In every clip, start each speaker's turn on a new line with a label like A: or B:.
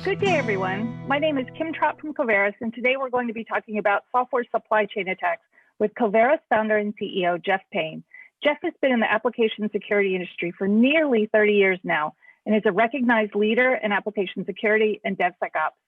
A: Good day, everyone. My name is Kim Trott from Coveros, and today we're going to be talking about software supply chain attacks with Coveros founder and CEO Jeff Payne. Jeff has been in the application security industry for nearly 30 years now and is a recognized leader in application security and Devsecops.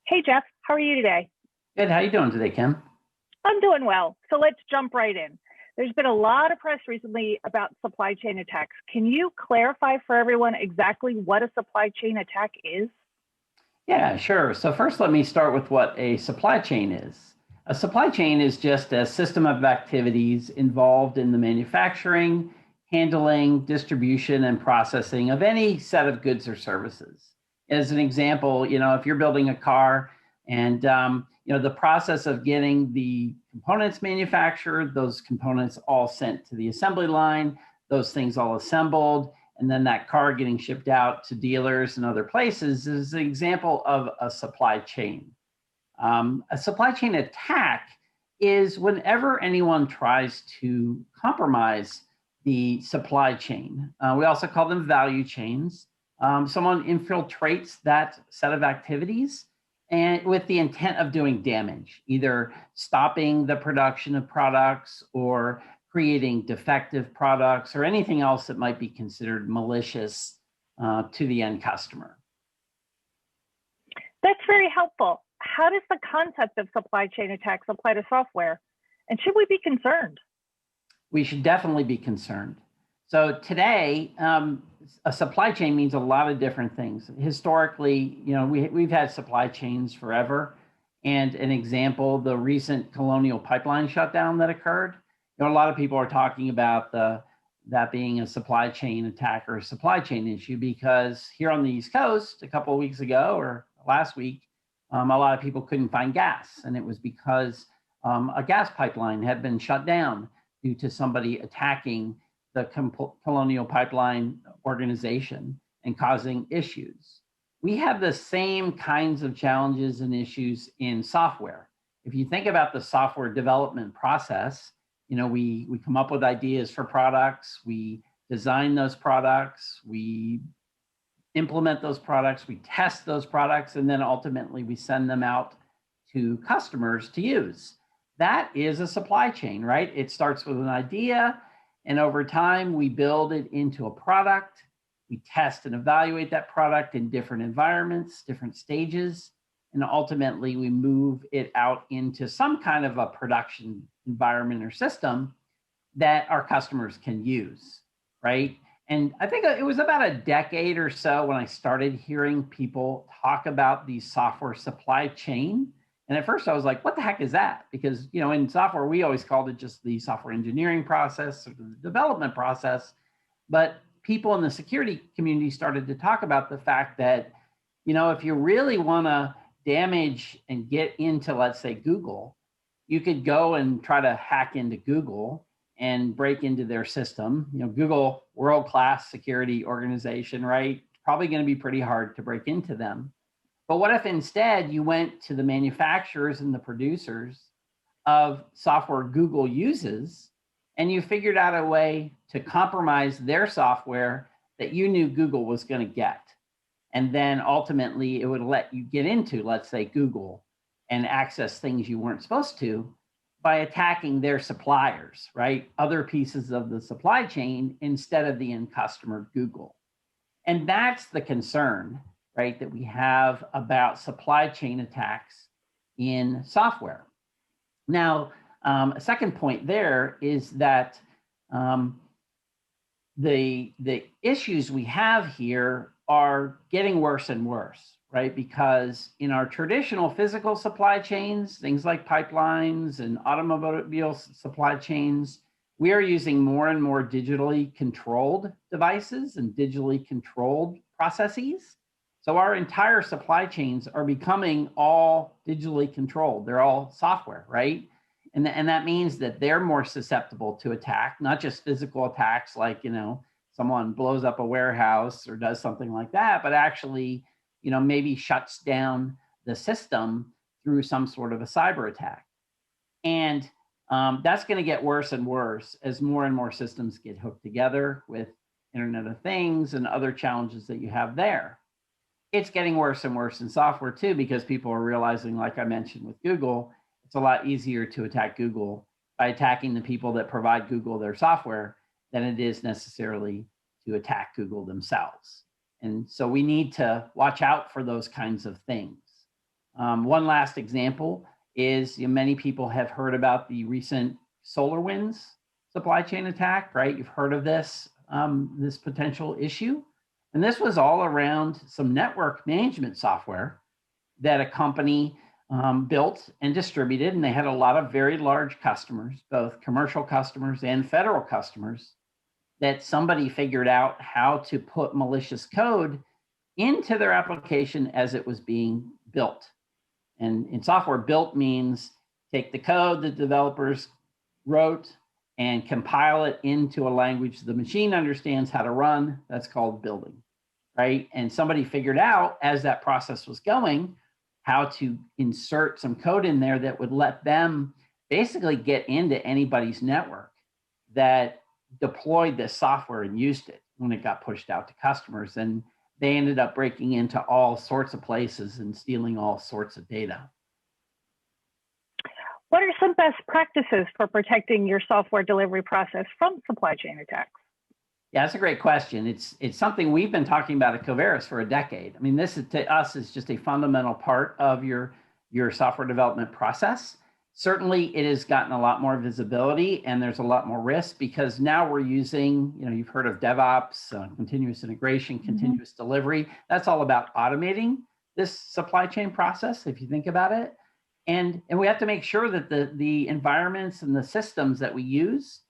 A: Hey, Jeff, how are you today?
B: Good. How are you doing today, Kim?
A: I'm doing well. So let's jump right in. There's been a lot of press recently about supply chain attacks. Can you clarify for everyone exactly what a supply chain attack is?
B: Yeah, sure. So first, let me start with what a supply chain is. A supply chain is just a system of activities involved in the manufacturing, handling, distribution, and processing of any set of goods or services. As an example, if you're building a car and the process of getting the components manufactured, those components all sent to the assembly line, those things all assembled, and then that car getting shipped out to dealers and other places is an example of a supply chain. A supply chain attack is whenever anyone tries to compromise the supply chain. We also call them value chains. Someone infiltrates that set of activities and with the intent of doing damage, either stopping the production of products or creating defective products or anything else that might be considered malicious to the end customer.
A: That's very helpful. How does the concept of supply chain attacks apply to software? And should we be concerned?
B: We should definitely be concerned. So today, a supply chain means a lot of different things. Historically, we've had supply chains forever. And an example, the recent Colonial Pipeline shutdown that occurred, a lot of people are talking about that being a supply chain attack or a supply chain issue because here on the East Coast, a couple of weeks ago or last week, a lot of people couldn't find gas. And it was because a gas pipeline had been shut down due to somebody attacking the Colonial Pipeline organization and causing issues. We have the same kinds of challenges and issues in software. If you think about the software development process, we come up with ideas for products, we design those products, we implement those products, we test those products, and then ultimately we send them out to customers to use. That is a supply chain, right? It starts with an idea, and over time we build it into a product. We test and evaluate that product in different environments, different stages, and ultimately we move it out into some kind of a production environment or system that our customers can use, right? And I think it was about a decade or so when I started hearing people talk about the software supply chain. And at first I was like, what the heck is that? Because, in software, we always called it just the software engineering process or the development process. But people in the security community started to talk about the fact that, if you really want to damage and get into, let's say, Google, you could go and try to hack into Google and break into their system. Google, world-class security organization, right? Probably going to be pretty hard to break into them. But what if instead you went to the manufacturers and the producers of software Google uses and you figured out a way to compromise their software that you knew Google was going to get? And then ultimately it would let you get into, let's say, Google and access things you weren't supposed to by attacking their suppliers, right? Other pieces of the supply chain instead of the end customer, Google. And that's the concern, right, that we have about supply chain attacks in software. Now, a second point there is that the issues we have here are getting worse and worse, right? Because in our traditional physical supply chains, things like pipelines and automobile supply chains, we are using more and more digitally controlled devices and digitally controlled processes. So our entire supply chains are becoming all digitally controlled. They're all software, right? And that means that they're more susceptible to attack, not just physical attacks like, someone blows up a warehouse or does something like that, but actually, maybe shuts down the system through some sort of a cyber attack. And that's going to get worse and worse as more and more systems get hooked together with Internet of Things and other challenges that you have there. It's getting worse and worse in software too, because people are realizing, like I mentioned with Google, it's a lot easier to attack Google by attacking the people that provide Google their software than it is necessarily to attack Google themselves. And so we need to watch out for those kinds of things. One last example is, many people have heard about the recent SolarWinds supply chain attack, right? You've heard of this, this potential issue. And this was all around some network management software that a company built and distributed. And they had a lot of very large customers, both commercial customers and federal customers, that somebody figured out how to put malicious code into their application as it was being built. And in software, built means take the code the developers wrote and compile it into a language the machine understands how to run. That's called building, right? And somebody figured out, as that process was going, how to insert some code in there that would let them basically get into anybody's network that deployed this software and used it when it got pushed out to customers. And they ended up breaking into all sorts of places and stealing all sorts of data.
A: What are some best practices for protecting your software delivery process from supply chain attacks?
B: Yeah, that's a great question. It's something we've been talking about at Coveros for a decade. I mean, this is, to us, is just a fundamental part of your software development process. Certainly, it has gotten a lot more visibility, and there's a lot more risk because now we're using, you've heard of DevOps, continuous integration, continuous delivery. That's all about automating this supply chain process, if you think about it. And we have to make sure that the environments and the systems that we use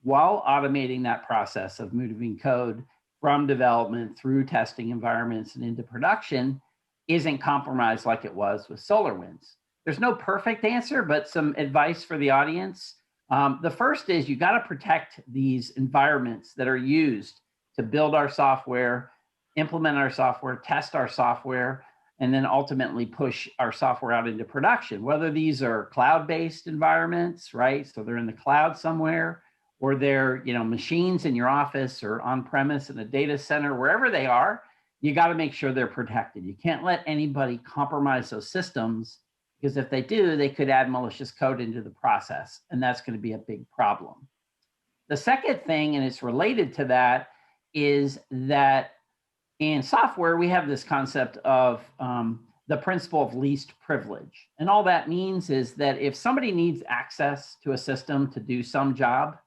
B: while automating that process of moving code from development through testing environments and into production isn't compromised like it was with SolarWinds. There's no perfect answer, but some advice for the audience. The first is you got to protect these environments that are used to build our software, implement our software, test our software, and then ultimately push our software out into production, whether these are cloud-based environments, right? So they're in the cloud somewhere, or they're machines in your office or on-premise in a data center, wherever they are, you got to make sure they're protected. You can't let anybody compromise those systems, because if they do, they could add malicious code into the process, and that's going to be a big problem. The second thing, and it's related to that, is that in software, we have this concept of the principle of least privilege. And all that means is that if somebody needs access to a system to do some job,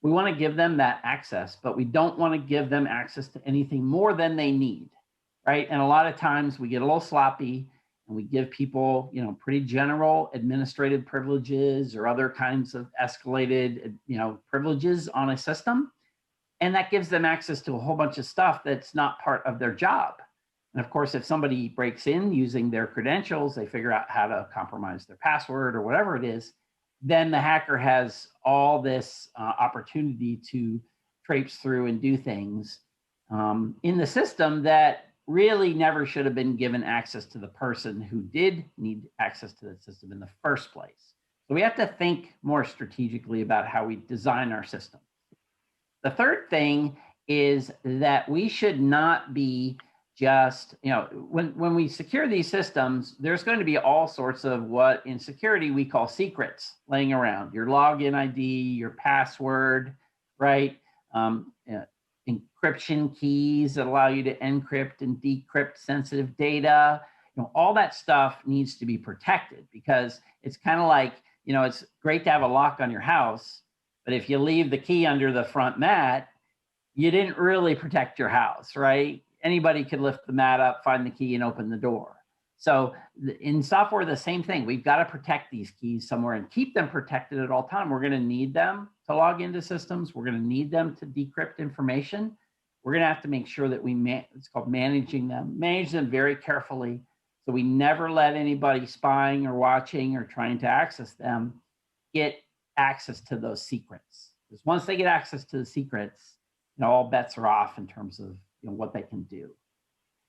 B: we want to give them that access, but we don't want to give them access to anything more than they need, right? And a lot of times we get a little sloppy and we give people, pretty general administrative privileges or other kinds of escalated, privileges on a system. And that gives them access to a whole bunch of stuff that's not part of their job. And of course, if somebody breaks in using their credentials, they figure out how to compromise their password or whatever it is, then the hacker has all this opportunity to traipse through and do things in the system that really never should have been given access to the person who did need access to the system in the first place. So we have to think more strategically about how we design our system. The third thing is that we should not be just, when we secure these systems, there's going to be all sorts of what in security we call secrets laying around. Your login ID, your password, right? Encryption keys that allow you to encrypt and decrypt sensitive data. All that stuff needs to be protected, because it's kind of like, it's great to have a lock on your house, but if you leave the key under the front mat, you didn't really protect your house, right? Anybody could lift the mat up, find the key, and open the door. So in software, the same thing. We've got to protect these keys somewhere and keep them protected at all time. We're going to need them to log into systems. We're going to need them to decrypt information. We're going to have to make sure that it's called manage them very carefully, so we never let anybody spying or watching or trying to access them get access to those secrets. Because once they get access to the secrets, all bets are off in terms of what they can do.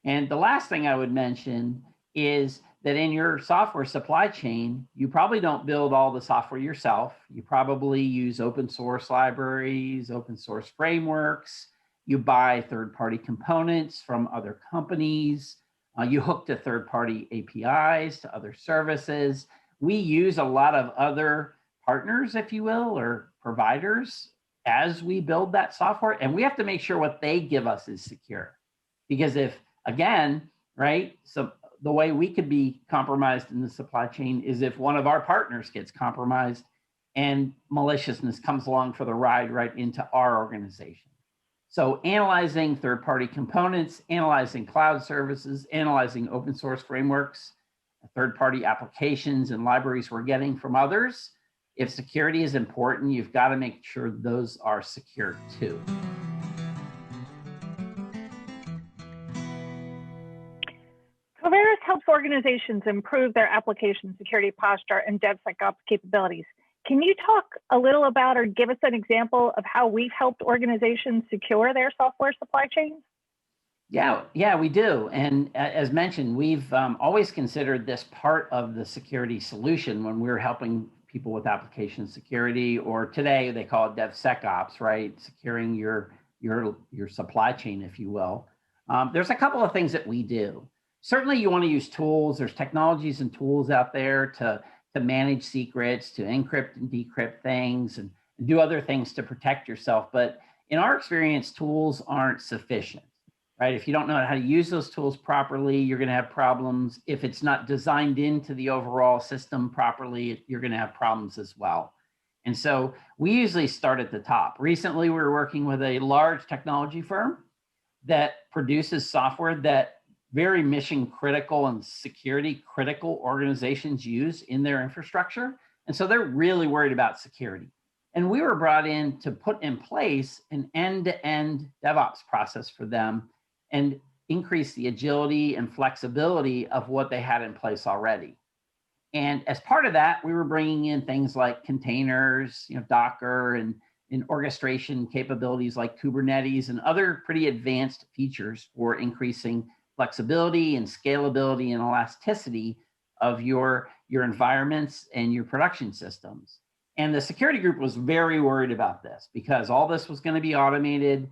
B: And the last thing I would mention is that in your software supply chain, you probably don't build all the software yourself. You probably use open source libraries, open source frameworks. You buy third-party components from other companies. You hook to third-party APIs, to other services. We use a lot of other partners, if you will, or providers as we build that software. And we have to make sure what they give us is secure. Because if, again, right, so the way we could be compromised in the supply chain is if one of our partners gets compromised and maliciousness comes along for the ride right into our organization. So analyzing third-party components, analyzing cloud services, analyzing open source frameworks, third-party applications and libraries we're getting from others. If security is important, you've got to make sure those are secure too.
A: Coveros helps organizations improve their application security posture and Devsecops capabilities. Can you talk a little about or give us an example of how we've helped organizations secure their software supply chains?
B: Yeah, we do. And as mentioned, we've always considered this part of the security solution when we're helping people with application security, or today they call it Devsecops, right? Securing your supply chain, if you will. There's a couple of things that we do. Certainly you want to use tools. There's technologies and tools out there to manage secrets, to encrypt and decrypt things, and do other things to protect yourself. But in our experience, tools aren't sufficient, right? If you don't know how to use those tools properly, you're going to have problems. If it's not designed into the overall system properly, you're going to have problems as well. And so we usually start at the top. Recently, we were working with a large technology firm that produces software that very mission critical and security critical organizations use in their infrastructure. And so they're really worried about security. And we were brought in to put in place an end-to-end DevOps process for them and increase the agility and flexibility of what they had in place already. And as part of that, we were bringing in things like containers, Docker, and orchestration capabilities like Kubernetes and other pretty advanced features for increasing flexibility and scalability and elasticity of your environments and your production systems. And the security group was very worried about this because all this was going to be automated.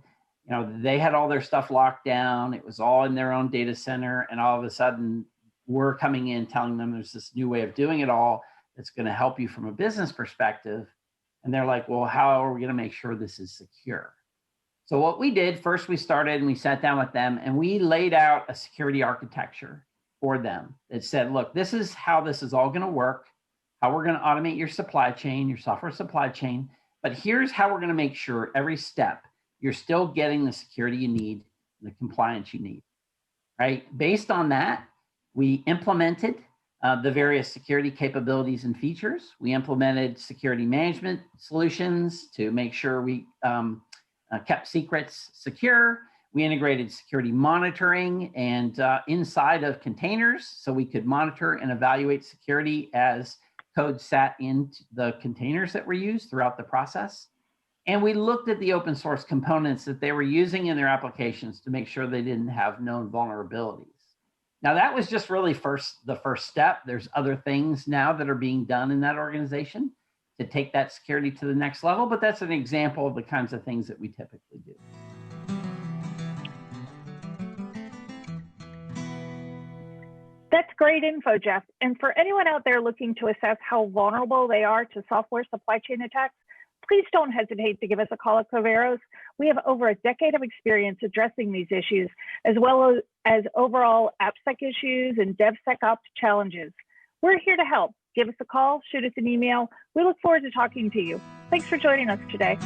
B: They had all their stuff locked down. It was all in their own data center. And all of a sudden, we're coming in telling them there's this new way of doing it all that's going to help you from a business perspective. And they're like, well, how are we going to make sure this is secure? So what we did, first we started and we sat down with them and we laid out a security architecture for them that said, look, this is how this is all going to work, how we're going to automate your supply chain, your software supply chain. But here's how we're going to make sure every step you're still getting the security you need, the compliance you need, right? Based on that, we implemented the various security capabilities and features. We implemented security management solutions to make sure we kept secrets secure. We integrated security monitoring and inside of containers so we could monitor and evaluate security as code sat in the containers that were used throughout the process. And we looked at the open source components that they were using in their applications to make sure they didn't have known vulnerabilities. Now that was just really the first step. There's other things now that are being done in that organization to take that security to the next level, but that's an example of the kinds of things that we typically do.
A: That's great info, Jeff. And for anyone out there looking to assess how vulnerable they are to software supply chain attacks, please don't hesitate to give us a call at Coveros. We have over a decade of experience addressing these issues, as well as overall AppSec issues and DevSecOps challenges. We're here to help. Give us a call, shoot us an email. We look forward to talking to you. Thanks for joining us today.